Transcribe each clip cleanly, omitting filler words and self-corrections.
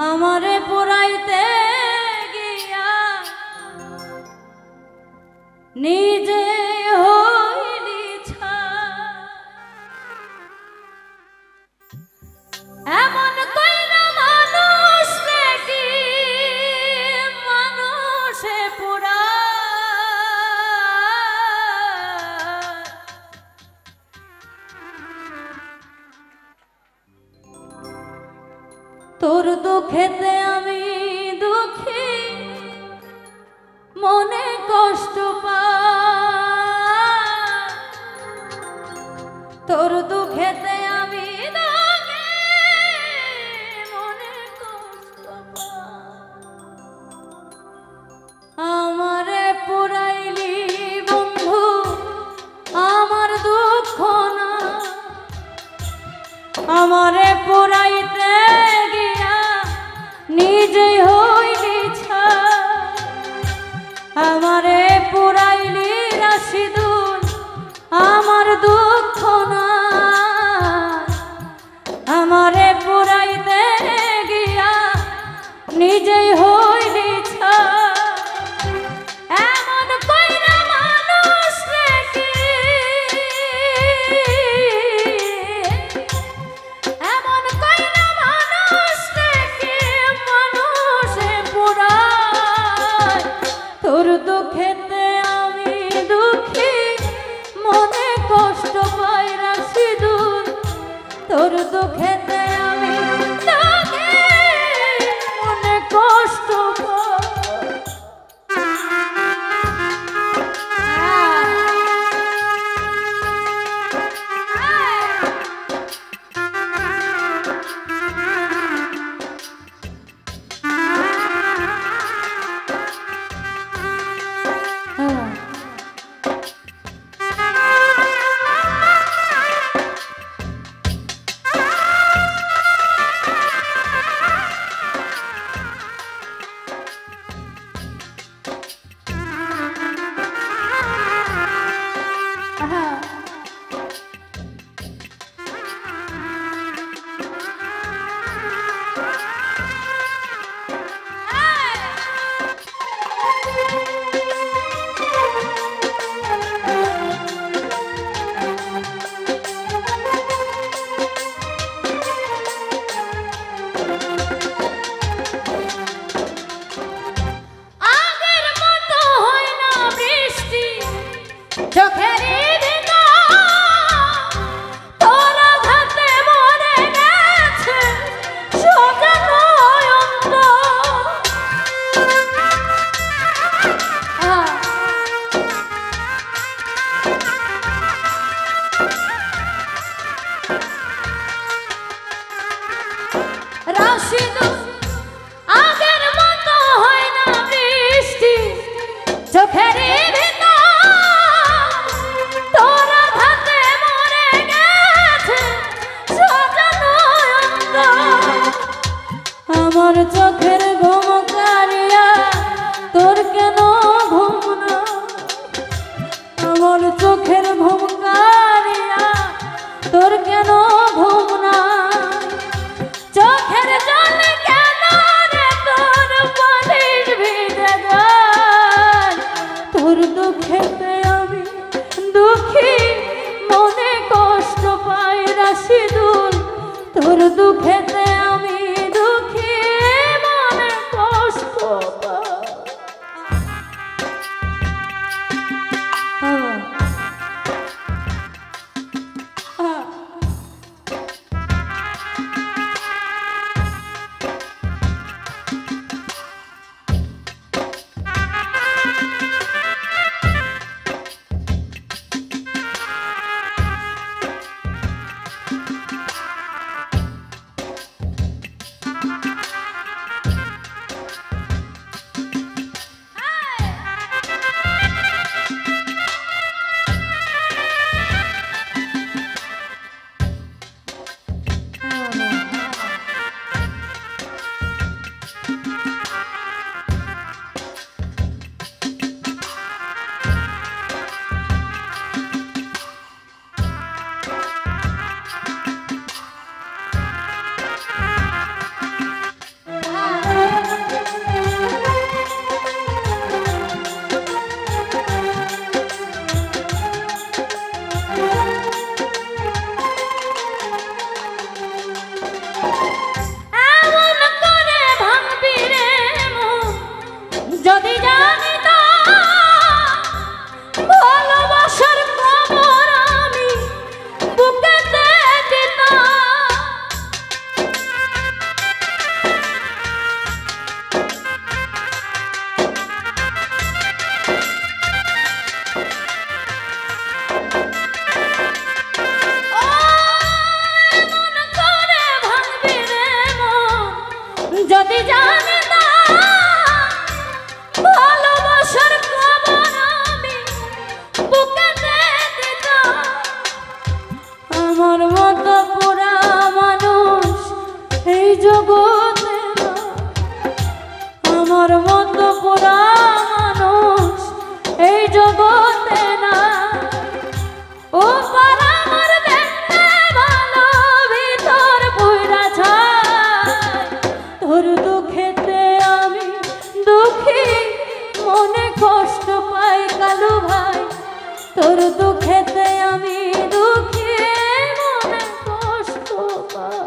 আমারে পুরাইতে গিয়া নিজে হইলি ছাই। এমন কইরা মানুষ নাকি মানুষে পুরায়। তোর দুঃখেতে আমি দুঃখী, মনে কষ্ট পাই। তোর দুঃখেতে আমি দুঃখী, মনে কষ্ট পাই। আমারে পুরাইলি বন্ধু, আমার দুঃখ না। আমারে পুরাইতে গিয়া নিজেই হইলি ছাই। আমারে পুরাইলি রাশিদুল, আমার দুঃখ না। আমারে পুরাইতে গিয়া নিজেই হইলি ছাই। এমন কইরা মানুষ নাকি, এমন কইরা মানুষ নাকি মানুষে পুরায়। তোর দুঃখেতে আমি দুঃখী, মনে কষ্ট পাই রাশিদুল। তোর দুঃখেতে আমি দুঃখী, মনে কষ্ট পাই। আমার চোখের ঘুম কারিয়া তোর কেন ঘুম না। আমার চোখের ঘুম কারিয়া তোর কেন ঘুম না। চোখের জল কেন রে তোর পানির ভিজে যায়। তোর দুঃখেতে আমি দুঃখী, মনে কষ্ট পাই রাশিদুল। তোর দুঃখেতে আমি দুঃখী, মনে কষ্ট পাই। যদি জানি না ভালোবাসার খবর আমি বুকে দিতাম। আমার মতো পুরা মানুষ এই জগতে না, আমার মতো পুরা মানুষ এই জগতে না। ও পারা আমার দেখতে ভালো, ভিতর পুরা ছাই। তোর দুঃখেতে আমি দুঃখী, মনে কষ্ট পাই কালু ভাই। তোর দুঃখেতে আমি দুঃখী, মনে কষ্ট পাই।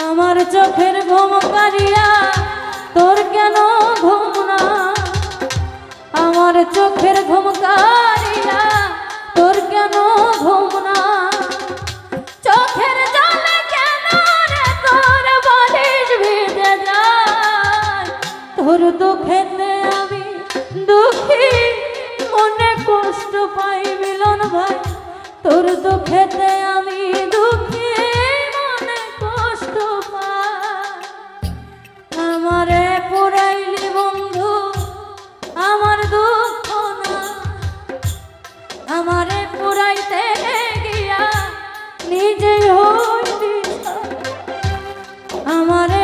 আমার চোখের ঘুম কারিয়া তোর কেন ঘুম না? আমার চোখের ঘুম কারিয়া তোর কেন ঘুম না? চোখের জলে কেন রে তোর বালিশ ভিজে যায়? তোর দুঃখেতে আমি দুঃখী, মনে কষ্ট পাই মিলন ভাই। তোর দুঃখেতে আমি দুঃখী, আমারে পুরাইলি বন্ধু আমার দুঃখ না। আমারে পুরাইতে গিয়া নিজে হইলি আমারে